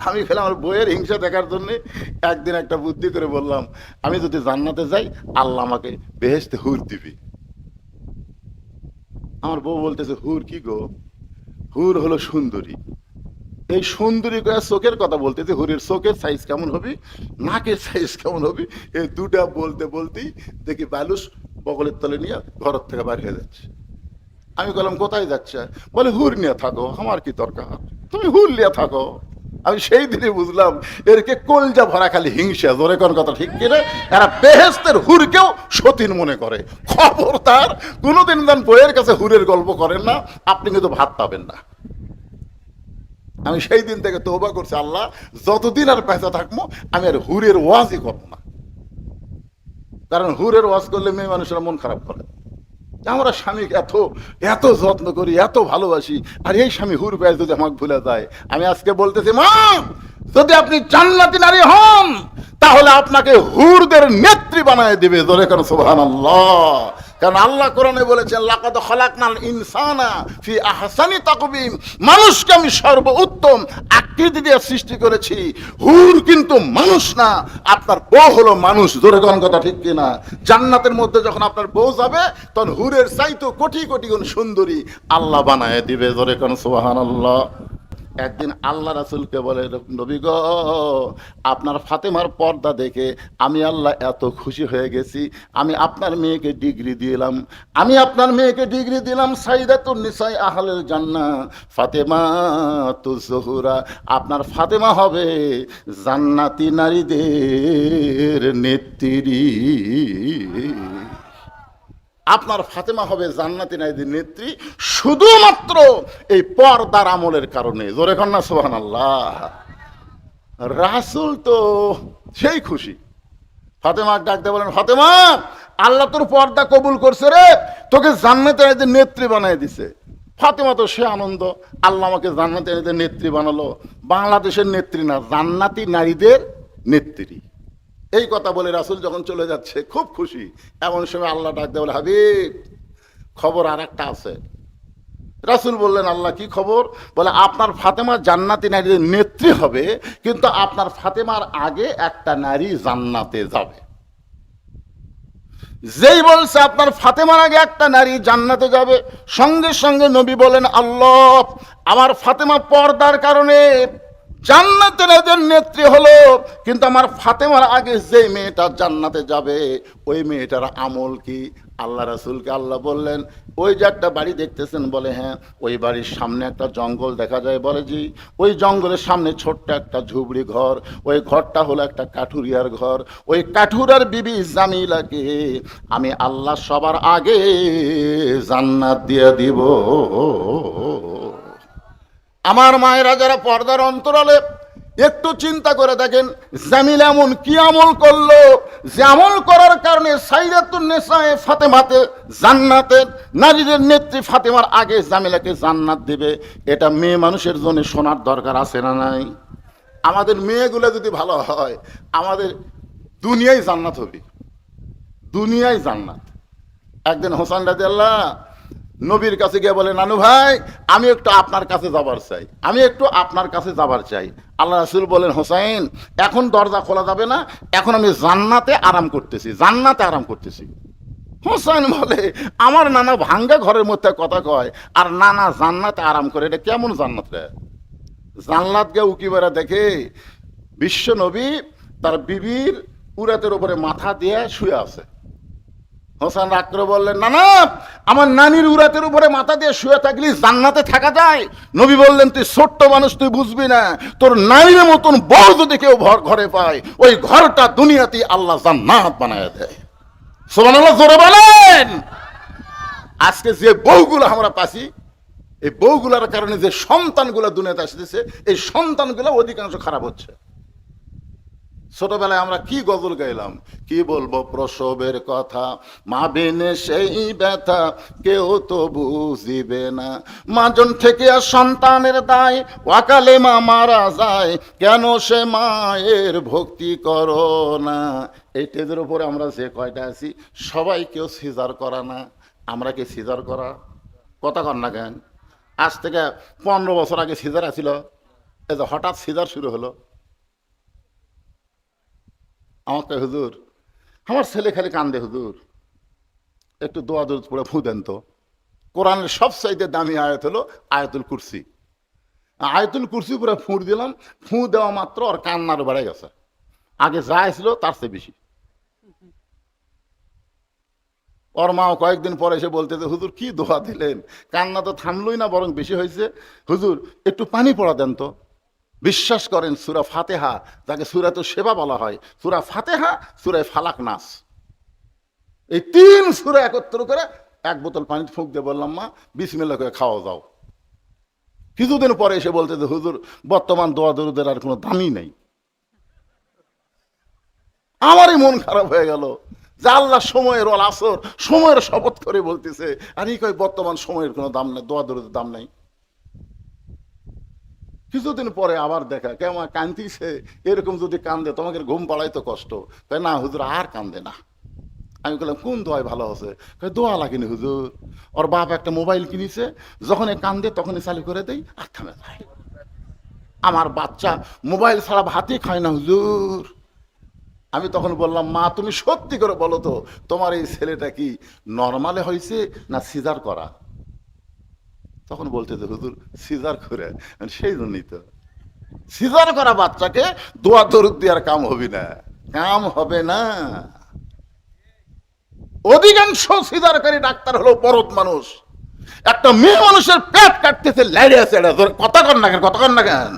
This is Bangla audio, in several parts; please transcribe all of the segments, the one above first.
আমি ফেলে আমার বইয়ের হিংসা দেখার জন্য একদিন একটা বুদ্ধি করে বললাম, আমি যদি জান্নাতে যাই আল্লাহ আমাকে বেহেশতে হুর দিবি। আমার বউ বলতেছে, হুর কি গো? হুর হলো সুন্দরী। এই সুন্দরী করে চোখের কথা বলতেছে, হুরের চোখের সাইজ কেমন হবে, নাকের সাইজ কেমন হবে, এই দুটা বলতে বলতেই দেখি বালুস বগলের তলে নিয়ে ঘরের থেকে বাইরে হয়ে যাচ্ছে। আমি বললাম, কোথায় যাচ্ছে? বলে, হুর নিয়ে থাকো, আমার কি দরকার, তুমি হুর নিয়ে থাকো। আমি সেই দিনে বুঝলাম এরকে কলজা ভরা খালি হিংসা। জোরে কোন কথা ঠিক কিনা? এরা বেহেস্তের হুরকেও সতীন মনে করে। খবরদার কোনোদিন যেন বইয়ের কাছে হুরের গল্প করেন না, আপনি কিন্তু ভাত পাবেন না। আমি সেই দিন থেকে তওবা করছি, আল্লাহ যতদিন আর বেঁচে থাকবো আমি আর হুরের ওয়াজই করবো না। কারণ হুরের ওয়াজ করলে মেয়ে মানুষেরা মন খারাপ করে। আমরা স্বামীকে এত এত যত্ন করি, এত ভালোবাসি, আর এই স্বামী হুর পেয়ে যদি আমাকে ভুলে যায়। আমি আজকে বলতেছি, মা, যদি আপনি জান্নাতি নারী হন তাহলে আপনাকে হুরদের নেত্রী বানায় দিবে। জোরে কেন সুবহানাল্লাহ। কারণ আল্লাহ কোরআনে বলেছেন, লাকাদ খালাকনাল ইনসানা ফি আহসানি তাকবীম, মানুষকে আমি সর্বোত্তম আকৃতি দিয়ে সৃষ্টি করেছি। হুর কিন্তু মানুষ না, আপনার বউ হলো মানুষ। জোরে কোন কথা ঠিক কিনা? জান্নাতের মধ্যে যখন আপনার বউ যাবে তখন হুরের চাইতো কোটি কোটি গুণ সুন্দরী আল্লাহ বানায় দিবে। জোরে কোন সুবহানাল্লাহ। একদিন আল্লাহ রাসূলকে বলে, নবী গো, আপনার ফাতেমার পর্দা দেখে আমি আল্লাহ এত খুশি হয়ে গেছি, আমি আপনার মেয়েকে ডিগ্রি দিলাম, আমি আপনার মেয়েকে ডিগ্রি দিলাম সাইয়্যিদাতুন নিসাই আহলিল জান্নাহ, ফাতেমা তু জোহরা। আপনার ফাতেমা হবে জান্নাতি নারীদের নেত্রী। আপনার ফাতেমা হবে জান্নাতি নারীদের নেত্রী শুধুমাত্র এই পর্দার আমলের কারণে। জোরে কন্যা সুবহানাল্লাহ। রাসূল তো সেই খুশি। ফাতেমা ডাকতে বলেন, ফাতেমা, আল্লাহ তোর পর্দা কবুল করছে রে, তোকে জান্নাতি নারীদের নেত্রী বানায় দিছে। ফাতেমা তো সে আনন্দ, আল্লাহ আমাকে জান্নাতি নারীদের নেত্রী বানালো। বাংলাদেশের নেত্রী না, জান্নাতি নারীদের নেত্রী। এই কথা বলে রাসূল যখন চলে যাচ্ছে খুব খুশি। এমন সময় আল্লাহ ডাকতে বলে, হাবিব, খবর আর একটা আছে। রাসূল বললেন, আল্লাহ কি খবর? বলে, আপনার ফাতেমা জান্নাতি নারীদের নেত্রী হবে, কিন্তু আপনার ফাতেমার আগে একটা নারী জান্নাতে যাবে। যেই বলছে আপনার ফাতেমার আগে একটা নারী জান্নাতে যাবে, সঙ্গে সঙ্গে নবী বলেন, আল্লাহ, আমার ফাতেমা পর্দার কারণে জান্নাতে নারীদের নেত্রী হলো, কিন্তু আমার ফাতেমার আগে যে মেয়েটা জান্নাতে যাবে ওই মেয়েটার আমল কি? আল্লাহ রাসূলকে আল্লাহ বললেন, ওই যে একটা বাড়ি দেখতেছেন? বলে, হ্যাঁ। ওই বাড়ির সামনে একটা জঙ্গল দেখা যায়? বলে, জি। ওই জঙ্গলের সামনে ছোট্ট একটা ঝুপড়ি ঘর, ওই ঘরটা হলো একটা কাঠুরিয়ার ঘর। ওই কাঠুরার বিবি জামিলাকে আমি আল্লাহ সবার আগে জান্নাত দিয়ে দিব। আমার মায়েরা যারা পর্দার অন্তরালে, একটু চিন্তা করে দেখেন, জামিল এমন কি আমল করলো যে আমল করার কারণে সাইয়্যিদাতুন নিসায়ে ফাতেমাতে জান্নাতের নারীদের নেত্রী ফাতেমার আগে জামিলাকে জান্নাত দিবে। এটা মেয়ে মানুষের জন্য শোনার দরকার আছে না নাই? আমাদের মেয়েগুলো যদি ভালো হয়, আমাদের দুনিয়ায় জান্নাত হবে, দুনিয়ায় জান্নাত। একদিন হোসেন রাদিয়াল্লাহ নবীর কাছে গিয়ে বলে, নানু ভাই, আমি একটু আপনার কাছে যাবার চাই, আমি একটু আপনার কাছে যাবার চাই। আল্লাহ রাসূল বলেন, হোসেন, এখন দরজা খোলা যাবে না, এখন আমি জান্নাতে আরাম করতেছি, জান্নাতে আরাম করতেছি। হোসেন বলে, আমার নানা ভাঙ্গা ঘরের মধ্যে কথা কয়, আর নানা জান্নাতে আরাম করে, এটা কেমন জান্নাত রে? জান্নাত গে উকি বেড়া দেখে বিশ্ব নবী তার বিবির উরাতের উপরে মাথা দিয়ে শুয়ে আছে। হোসেন রাগ করে বললেন, না না, আমার নানির উরাতের উপরে মাথা দিয়ে শুয়ে থাকলে জান্নাতে থাকা যায়? নবী বললেন, তুই ছোট্ট মানুষ, তুই বুঝবি না, তোর নানির মতন বউ যদি কেউ ঘরে পায়, ওই ঘরটা দুনিয়াতে আল্লাহ জান্নাত বানায় দেয়। সুবহানাল্লাহ, জোরে বলেন। আজকে যে বউগুলো আমরা পাচ্ছি, এই বউগুলার কারণে যে সন্তানগুলো দুনিয়াতে আসতেছে, এই সন্তানগুলো অধিকাংশ খারাপ হচ্ছে। ছোটবেলায় আমরা কি গজল গাইলাম, কি বলবো প্রসবের কথা, মা বিনে সেই ব্যথা কেউ তো বুঝিবে না, মাজন থেকে আর সন্তানের দায়, ওয়াকালে মা মারা যায়, কেন সে মায়ের ভক্তি করো না। এই টেজের উপরে আমরা যে কয়টা আছি সবাই কেউ সিজার করা না। আমরা কি সিজার করা? কথা কর না কেন? আজ থেকে 15 বছর আগে সিজার আছিল, এই যে হঠাৎ সিজার শুরু হলো, আমাকে হুজুর আমার ছেলে খালি কান্দে, হুজুর একটু দোয়া দরুদ পড়ে ফু দেন তো। কোরআনের সবচাইতে দামি আয়াত হলো আয়াতুল কুরসি। আয়াতুল কুরসি পুরো ফুঁড় দিলাম, ফু দেওয়া মাত্র ওর কান্নার বেড়ে গেছে, আগে যা ছিল তার চেয়ে বেশি। ওর মাও কয়েকদিন পরে এসে বলতেছে, হুজুর কি দোয়া দিলেন, কান্না তো থামলই না বরং বেশি হয়েছে, হুজুর একটু পানি পড়া দেন তো। বিশ্বাস করেন সূরা ফাতিহা, যাকে সূরাতুশ সেবা বলা হয়, সূরা ফাতিহা, সূরা ফালাক, নাস, এই তিন সূরা একত্র করে এক বোতল পানি ফুঁক দিয়ে বললাম, মা বিসমিল্লাহ করে খাওয়া যাও। কিছুদিন পরে এসে বলতেছে, হুজুর বর্তমান দোয়া দরুদের আর কোনো দামই নেই। আমারই মন খারাপ হয়ে গেল যে আল্লাহ সময়ের ওয়াল আসর, সময়ের শপথ করে বলতেছে, আর এই কয় বর্তমান সময়ের কোনো দাম নেই, দোয়া দরুদের দাম নেই। কিছুদিন পরে আবার দেখা, কেমন কান্দিছে, এরকম যদি কান্দে তোমাকে ঘুম পাড়াই তো কষ্ট। তাই না হুজুর আর কান্দে না। আমি বললাম কোন দোয়ায় ভালো আছে? দোয়া লাগেনি হুজুর, ওর বাপ একটা মোবাইল কিনেছে, যখন কান্দে তখনই চালু করে দেই আর থামে যায়। আমার বাচ্চা মোবাইল ছাড়া ভাতই খায় না হুজুর। আমি তখন বললাম, মা তুমি সত্যি করে বলো তো, তোমার এই ছেলেটা কি নর্মালে হয়েছে না সিজার করা? তখন বলতে যে হুজুর সিজার করে। সেই জন্যই তো সিজার করা বাচ্চাকে দোয়া দরুদ দেওয়ার কাম হবে না, কাম হবে না। অধিকাংশ সিজারকারী ডাক্তার হলো বরদ মানুষ। একটা মেয়ে মানুষের পেট কাটতেছে লাইড়ে আছে, কথা কন না কেন, কথা কন না কেন?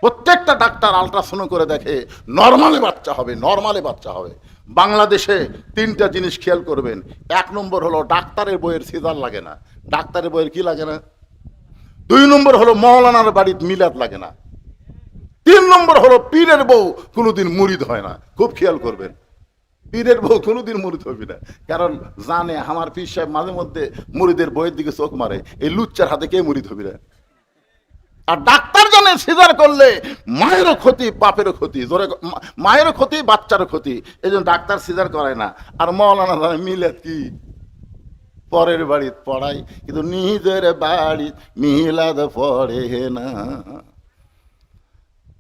প্রত্যেকটা ডাক্তার আলট্রাসাউন্ড করে দেখে নর্মালে বাচ্চা হবে, নর্মালে বাচ্চা হবে। বাংলাদেশে তিনটা জিনিস খেয়াল করবেন। এক নম্বর হলো ডাক্তারের বইয়ের সিজার লাগে না। ডাক্তারের বইয়ের কি লাগে না? দুই নম্বর হলো মৌলানার বাড়ির মিলাদ লাগে না। তিন নম্বর হলো পীরের বউ কোনোদিন মুরিদ হয় না। খুব খেয়াল করবেন, পীরের বউ কোনোদিন মুরিদ হবে না, কারণ জানে আমার পীর সাহেব মাঝে মধ্যে মুরিদের বইয়ের দিকে চোখ মারে, এই লুচ্চার হাতে কে মুরিদ হবে না। আর ডাক্তার জানে সিজার করলে মায়েরও ক্ষতি বাপেরও ক্ষতি, জোরে মায়েরও ক্ষতি বাচ্চারও ক্ষতি, এই জন্য ডাক্তার সিজার করে না। আর মৌলানা জানে মিলাদ কি, পরের বাড়িতে পড়াই কিন্তু নিজের বাড়ি মিলাদ পড়ে না।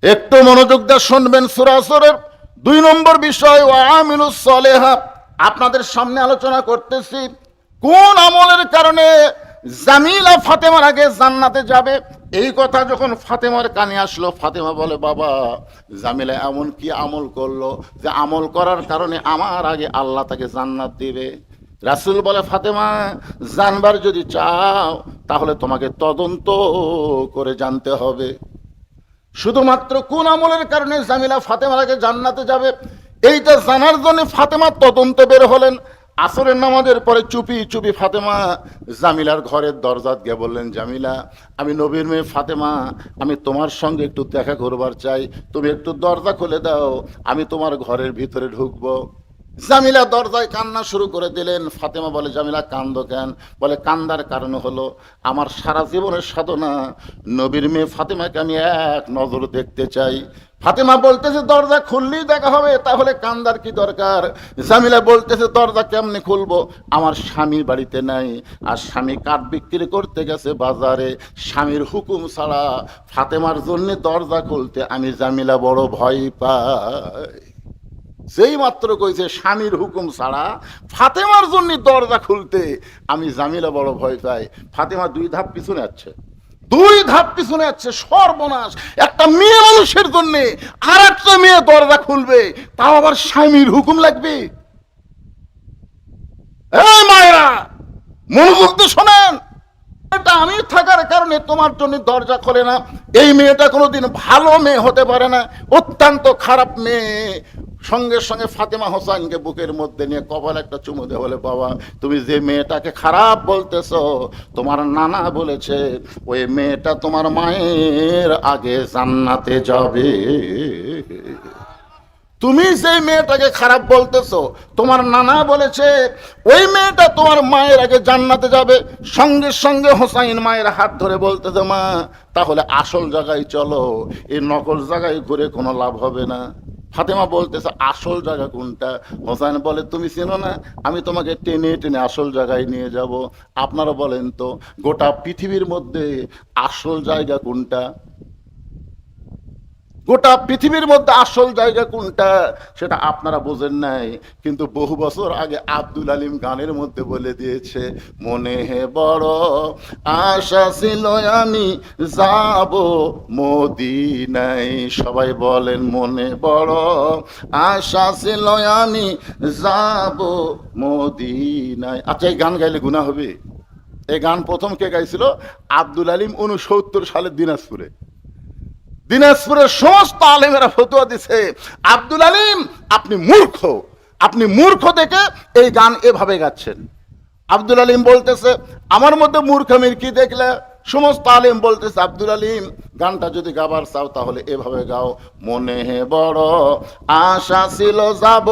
একটু মনোযোগ দিয়ে শুনবেন, সূরা আসরের 2 নম্বর বিষয় ওয়া আমিলুস সালিহাত। আপনাদের সামনে আলোচনা করতেছি কোন আমলের কারণে জামিলা ফাতেমার আগে জান্নাতে যাবে। এই কথা যখন ফাতেমার কানে আসলো, ফাতেমা বলে, বাবা জামিলা এমন কি আমল করলো যে আমল করার কারণে আমার আগে আল্লাহ তাকে জান্নাত দিবে। রাসূল বলে, ফাতেমা জানবার যদি চাও তাহলে তোমাকে তদন্ত করে জানতে হবে। শুধুমাত্র কোন আমলের কারণে জামিলা ফাতেমার আগে জান্নাতে যাবে এইটা জানার জন্য ফাতেমা তদন্তে বের হলেন। আসরের নামাজের পরে চুপি চুপি ফাতেমা জামিলার ঘরের দরজা গিয়ে বললেন, জামিলা আমি নবীর মেয়ে ফাতেমা, আমি তোমার সঙ্গে একটু দেখা করবার চাই, তুমি একটু দরজা খুলে দাও, আমি তোমার ঘরের ভিতরে ঢুকবো। জামিলা দরজায় কান্না শুরু করে দিলেন। ফাতেমা বলে, জামিলা কান্দো কেন? বলে, কান্দার কারণ হলো আমার সারা জীবনের সাধনা নবীর মেয়ে ফাতেমাকে আমি এক নজর দেখতে চাই। ফাতেমা বলতেছে, দরজা খুললেই দেখা হবে, তাহলে কান্দার কি দরকার? জামিলা বলতেছে, দরজা কেমনে খুলবো, আমার স্বামী বাড়িতে নাই, আর স্বামী কাঠ বিক্রি করতে গেছে বাজারে, স্বামীর হুকুম ছাড়া ফাতেমার জন্য দরজা খুলতে আমি জামিলা বড় ভয় পাই। যেই মাত্র কইছে স্বামীর হুকুম ছাড়া ফাতেমার জন্য দরজা খুলতে আমি জামিলা বড় ভয় পাই, ফাতেমা 2 ধাপ পিছনে আছে, 2 ধাপ পিছনে আছে। সর্বনাশ, একটা মেয়ে মানুষের জন্য আর একটা মেয়ে দরজা খুলবে, তাও আবার স্বামীর হুকুম লাগবে। এই মায়েরা মনোযোগ দিয়ে শোনেন, এটা আমি থাকার কারণে তোমার জন্য দরজা খোলে না, এই মেয়েটা কোনোদিন ভালো মেয়ে হতে পারে না, অত্যন্ত খারাপ মেয়ে। সঙ্গে সঙ্গে ফাতেমা হোসেনকে বুকের মধ্যে নিয়ে কপালে একটা চুমু দিয়ে বলে, বাবা তুমি যে মেয়েটাকে খারাপ বলতেছো, তোমার নানা বলেছে ওই মেয়েটা তোমার মায়ের আগে জান্নাতে যাবে। তুমি যে মেয়েটাকে খারাপ বলতেছো, তোমার নানা বলেছে ওই মেয়েটা তোমার মায়ের আগে জান্নাতে যাবে। সঙ্গে সঙ্গে হোসাইন মায়ের হাত ধরে বলতেছে, মা তাহলে আসল জায়গায় চলো, এই নকল জায়গায় ঘুরে কোনো লাভ হবে না। ফাতেমা বলতেছে, আসল জায়গা কোনটা? হোসাইন বলে, তুমি চেনো না, আমি তোমাকে টেনে টেনে আসল জায়গায় নিয়ে যাব। আপনারা বলেন তো, গোটা পৃথিবীর মধ্যে আসল জায়গা কোনটা? গোটা পৃথিবীর মধ্যে আসল জায়গা কোনটা সেটা আপনারা বোঝেন নাই, কিন্তু বহু বছর আগে আব্দুল আলিম গানের মধ্যে বলে দিয়েছে, মনে হে বড় আশা ছিল আমি যাব মদিনায়। সবাই বলেন, মনে বড় আশা ছিল আমি যাব মদিনায়। আচ্ছা, এই গান গাইলে গুনাহ হবে? এই গান প্রথম কে গাইছিল? আব্দুল আলিম 69 সালে দিনাজপুরে। দিনাজপুরের সমস্ত আলেমেরা ফতোয়া দিছে, আব্দুল আলিম আপনি মূর্খ, আপনি মূর্খ দেখে এই গান এভাবে গাচ্ছেন। আব্দুল আলিম বলতেছে, আমার মধ্যে মূর্খামির কি দেখলে? সমস্ত আলিম বলতেছে, আব্দুল আলিম গানটা যদি গাবার চাও তাহলে এভাবে গাও, মনে হে বড় আশা ছিল যাব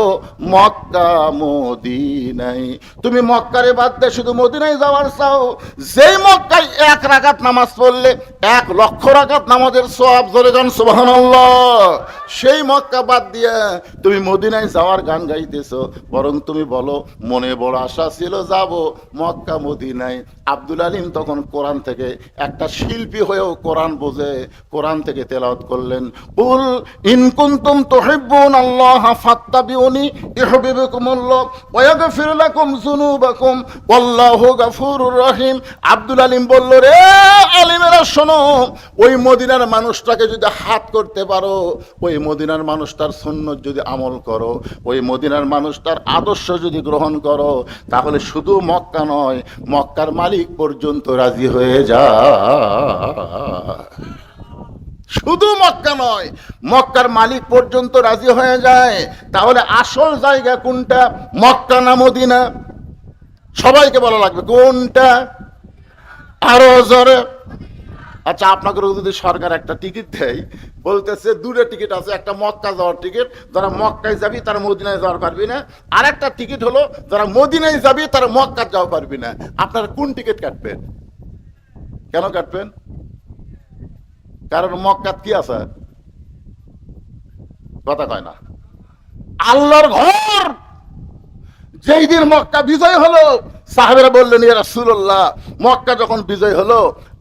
মক্কা মদিনায়। তুমি মক্কারে বাদ দিয়ে শুধু মদিনায় যাওয়ার চাও, যেই মক্কায় 1 রাকাত নামাজ পড়লে 1 লক্ষ রাকাত নামাজের সওয়াব, জোরে গান সুবহানাল্লাহ, সেই মক্কা বাদ দিয়ে তুমি মদিনায় যাওয়ার গান গাইতেছো। বরং তুমি বলো, মনে বড় আশা ছিল যাব মক্কা মদিনায়। আব্দুল আলিম তখন কোরআন থেকে, একটা শিল্পী হয়েও কোরআন বোঝে, কোরআন থেকে তেলাওয়াত করলেন, কুল ইন কুনতুম তুহিব্বুনাল্লাহ ফাত্তাবিউনি ইউহিব্বুকুমুল্লাহ ওয়া ইয়াগফির লাকুম যুনুবাকুম ওয়াল্লাহু গফুরুর রহিম। আব্দুল আলিম বলল, রে আলিমেরা শোনো, ওই মদিনার মানুষটাকে যদি হাত করতে পারো, ওই মদিনার মানুষটার সুন্নত যদি আমল করো, ওই মদিনার মানুষটার আদর্শ যদি গ্রহণ করো, তাহলে শুধু মক্কা নয়, মক্কার মালিক পর্যন্ত রাজি হয়ে যায়। শুধু মক্কা নয়, মক্কার মালিক পর্যন্ত রাজি হয়ে যায়। তাহলে আসল জায়গা কোনটা, মক্কা না মদিনা? সবাইকে বলা লাগবে কোনটা, আরো জোরে। আচ্ছা, আপনাকে যদি সরকার একটা টিকিট দেয়, বলতেছে 2টা টিকিট আছে, একটা মক্কা যাওয়ার টিকিট, যারা মক্কায় যাবি তারা মদিনায় যাওয়ার পারবি না, আর একটা টিকিট হলো যারা মদিনায় যাবি তারা মক্কা যাওয়া পারবি না। আপনারা কোন টিকিট কাটবেন? কেন কাটবেন? কারণ মক্কাত কি আছে? কথা কয় না। আল্লাহর ঘর। যেই দিন মক্কা বিজয় হলো, সাহাবেরা বললেন, ইয়া রাসূলুল্লাহ, মক্কা যখন বিজয় হলো,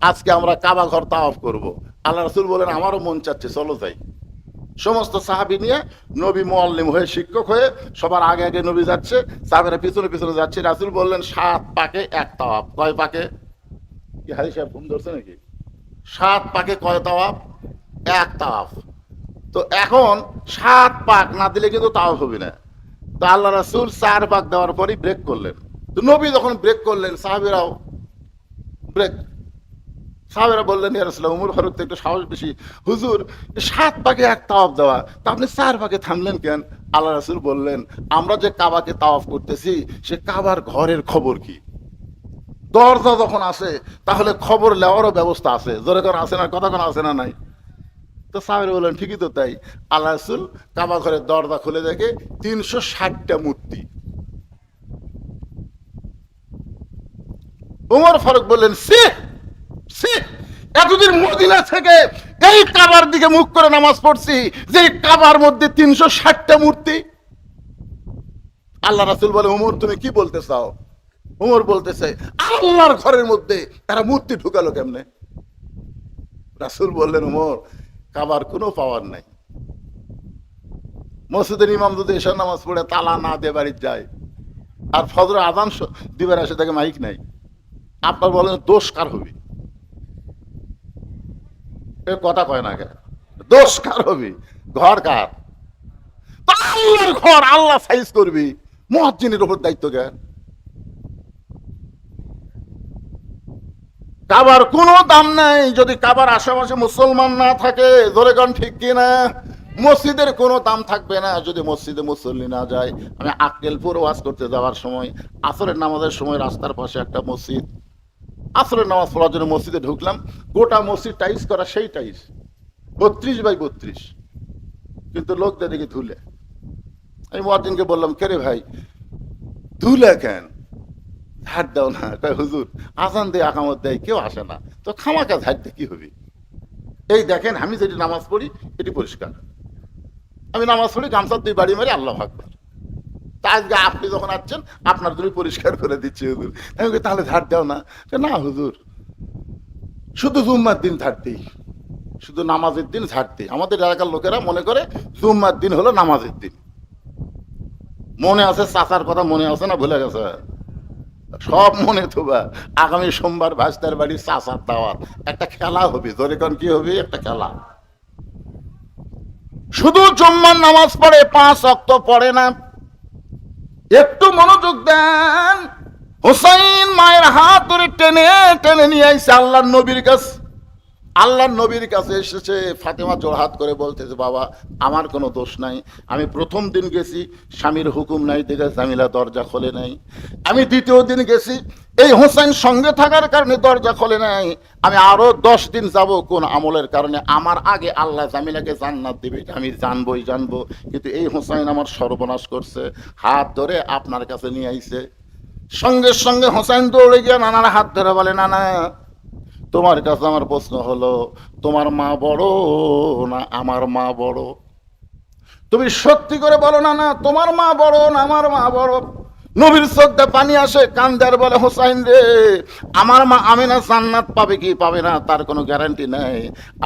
আজকে আমরা কাবা ঘর তাওয়াফ করব। আল্লাহ রাসূল বলেন, আমারও মন চাচ্ছে, চলো যাই। সমস্ত সাহাবী নিয়ে, নবী মুআল্লিম হয়ে, শিক্ষক হয়ে সবার আগে আগে নবী যাচ্ছে, সাহাবেরা পিছনে পিছনে যাচ্ছে। রাসূল বললেন, 7 পাকে 1 তাওয়াফ। কয় পাকে? কি হাজি সাহেব ঘুম ধরছে নাকি? 7 পাকে কয় তাওয়াফ? 1 তাওয়াফ। তো এখন 7 পাক না দিলে কিন্তু তাওয়াফ হবে না। তো আল্লাহ রাসূল 4 পাক দেওয়ার পরই ব্রেক করলেন। তো নবী যখন ব্রেক করলেন, সাহাবীরাও ব্রেক। সাহাবীরা বললেন, ইয়া রাসূলুল্লাহ, উমর ফারুক তো একটু সাহস বেশি, হুজুর 7 পাকে 1 তাওয়াফ দেওয়া, তা আপনি 4 পাকে থামলেন কেন? আল্লাহ রাসূল বললেন, আমরা যে কাবাকে তাওয়াফ করতেছি, সে কাবার ঘরের খবর কি? দরজা যখন আসে তাহলে খবর নেওয়ারও ব্যবস্থা আছে, জোরে করে আসে না, কথা কোন আসে না নাই? তো সাহাবীরা বললেন, ঠিকই তো তাই। আল্লাহ রাসূল কাবা ঘরের দরজা খুলে দেখে 360টা মূর্তি। উমর ফারুক বললেন, সে এতদিন মদিনা থেকে এই কাবার দিকে মুখ করে নামাজ পড়ছি, যে কাবার মধ্যে 360টা মূর্তি। আল্লাহ রাসূল বলে, উমর তুমি কি বলতে চাও? উমর বলতেছে, আল্লাহর ঘরের মধ্যে তারা মূর্তি ঢুকালো কেমনে? রাসূল বললেন, উমর, কাবার কোনো পাওয়ার নাই। মসজিদের ইমাম যদি এশার নামাজ পড়ে তালা না দিয়ে বাড়ি যায়, আর ফজরের আযান দিবার আসে তাকে মাইক নাই, আপনার বলেন দোষ কার হবে? কথা কয় না, দোষ কার হবে? ঘর কার? আল্লাহর ঘর, আল্লাহ সাইজ করবি, মুয়াজ্জিনের উপর দায়িত্ব জ্ঞান। কাবার কোনো দাম নাই যদি কাবার আশেপাশে মুসলমান না থাকে, জোরে গান ঠিক কিনা? মসজিদের কোনো দাম থাকবে না যদি মসজিদে মুসল্লি না যায়। আমি আক্কেলপুর ওয়াজ করতে যাওয়ার সময়, আসরের নামাজের সময় রাস্তার পাশে একটা মসজিদ, আসরের নামাজ পড়ার জন্য মসজিদে ঢুকলাম, গোটা মসজিদ টাইস করা, সেই টাইস 32x32, কিন্তু লোকদের দিকে ধুলে। আমি মুয়াজ্জিনকে বললাম, কে রে ভাই, ধুলে কেন? ঝাড় দাও না। কয়, হুজুর আজান দিয়ে আকামত দেয়, কেউ আসে না, তো খামাকা ঝাড় দিয়ে কি হবে? এই দেখেন, আমি যেটি নামাজ পড়ি এটি পরিষ্কার, আমি নামাজ পড়ি গামছা 2 বাড়ি মারি, আল্লাহু আকবার। তা আজকে আপনি যখন আসছেন আপনার জন্য পরিষ্কার করে দিচ্ছি হুজুর। আমি বলি, তাহলে ঝাড় দাও না। না হুজুর, শুধু জুম্মার দিন ঝাড় দিই, শুধু নামাজের দিন ছাড়তে। আমাদের এলাকার লোকেরা মনে করে জুম্মার দিন হলো নামাজের দিন। মনে আছে চাচার কথা, মনে আছে না ভুলে গেছে? সব মনে থোবা। আগামী সোমবার ভাস্তার বাড়ির চাচার দাওয়াত, একটা খেলা হবে। ধরে কোন কি হবে? একটা খেলা। শুধু জুম্মার নামাজ পড়ে, 5 ওয়াক্ত পড়ে না। একটু মনোযোগ দেন। হুসাইন মায়ের হাত ধরে টেনে টেনে নিয়ে আইছে আল্লাহর নবীর কাছে। আল্লাহর নবীর কাছে এসেছে। ফাতেমা জোড়হাত করে বলতেছে, বাবা আমার কোনো দোষ নাই, আমি প্রথম দিন গেছি স্বামীর হুকুম নাই দেখে জামিলা দরজা খোলে নাই। আমি দ্বিতীয় দিন গেছি, এই হোসেন সঙ্গে থাকার কারণে দরজা খোলে নাই। আমি আরো 10 দিন যাব কোন আমলের কারণে। আমার আগে আল্লাহ জামিলাকে জান্নাত দিবে, আমি জানবই জানবো, কিন্তু এই হোসেন আমার সর্বনাশ করছে। হাত ধরে আপনার কাছে নিয়ে আইছে। সঙ্গে সঙ্গে হোসেন দৌড়ে গিয়ে নানার হাত ধরে বলে, নানা তোমার কাছে আমার প্রশ্ন হলো, তোমার মা বড় না আমার মা বড়? তুমি সত্যি করে বলো না, না তোমার মা বড় না আমার মা বড়? নবীর চোখে পানি আসে, কান্দার বলে, হোসাইন রে, আমার মা আমিনা জান্নাত পাবে কি পাবে না তার কোনো গ্যারান্টি নাই।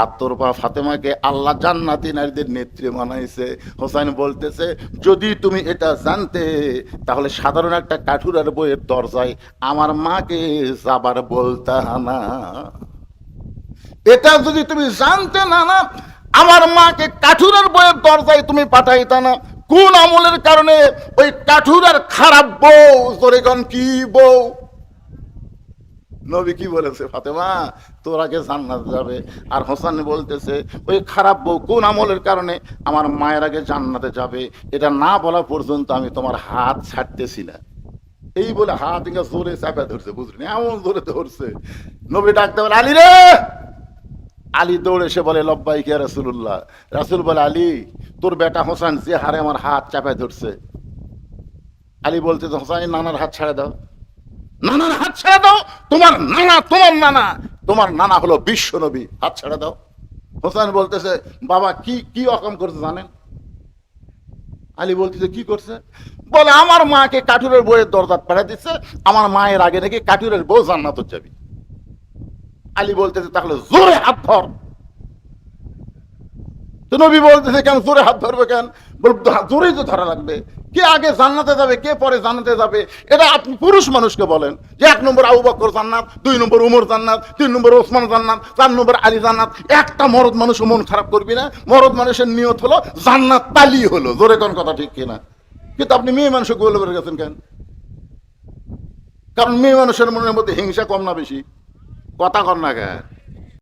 আর তোর মা ফাতেমাকে আল্লাহ জান্নাতি নারীদের নেত্রী বানাইছে। হোসাইন বলতেছে, যদি তুমি এটা জানতে তাহলে সাধারণ একটা কাঠুরার বইয়ের দরজায় আমার মাকে যাবার বলতা না। এটা যদি তুমি জানতে না, না আমার মাকে কাঠুরার বইয়ের দরজায় তুমি পাঠাইতা না। কোন আমলের কারণে? ওই কাঠুরার খারাপ বউ। জোরেগণ কি বউ? নবী কি বলেছে? ফাতেমা তোর আগে জান্নাত যাবে। আর হোসেন বলতেছে, ওই খারাপ বউ কোন আমলের কারণে আমার মায়ের আগে জান্নাতে যাবে, এটা না বলা পর্যন্ত আমি তোমার হাত ছাড়তেছি না। এই বলে হাত ইঙ্গা জোরে চাপা ধরছে, বুঝলেন? এমন জোরে ধরছে। নবী ডাকতে বলে, আলী রে। আলী দৌড়ে এসে বলে, লব্বাইক ইয়া রাসূলুল্লাহ। রাসূল বলে, আলী তোর বেটা হোসেন যে হারে আমার হাত চাপায় ধরছে। আলী বলতেছে, হোসেন নানার হাত ছেড়ে দাও, নানার হাত ছেড়ে দাও। তোমার নানা, তোমার নানা হলো বিশ্ব নবী, হাত ছেড়ে দাও। হোসেন বলতেছে, বাবা কি কি অকাম করছে জানেন? আলী বলতেছে, কি করছে? বলে, আমার মাকে কাঠুরের বইয়ের দরজা পাঠিয়ে দিচ্ছে, আমার মায়ের আগে নাকি কাঠুরের বউ জান্নাত যাবে। আলী বলতেছে, তাহলে জোরে হাত ধর। তো নবী বলতেছে, কেন জোরে হাত ধরবে কেন? জোরেই তো ধরা লাগবে। কে আগে জান্নাতে যাবে, কে পরে জান্নাতে যাবে, এটা আপনি পুরুষ মানুষকে বলেন যে 1 নম্বর আবু বকর জান্নাত, 2 নম্বর উমর জান্নাত, 3 নম্বর ওসমান জান্নাত, 4 নম্বর আলী জান্নাত। একটা মরদ মানুষ মন খারাপ করবি না। মরদ মানুষের নিয়ত হলো জান্নাত তালি হলো। জোরে কোন কথা ঠিক কিনা? কিন্তু আপনি মেয়ে মানুষকে গোল করে গেছেন কেন? কারণ মেয়ে মানুষের মনের মধ্যে হিংসা কম না বেশি? কথা কর না কেন?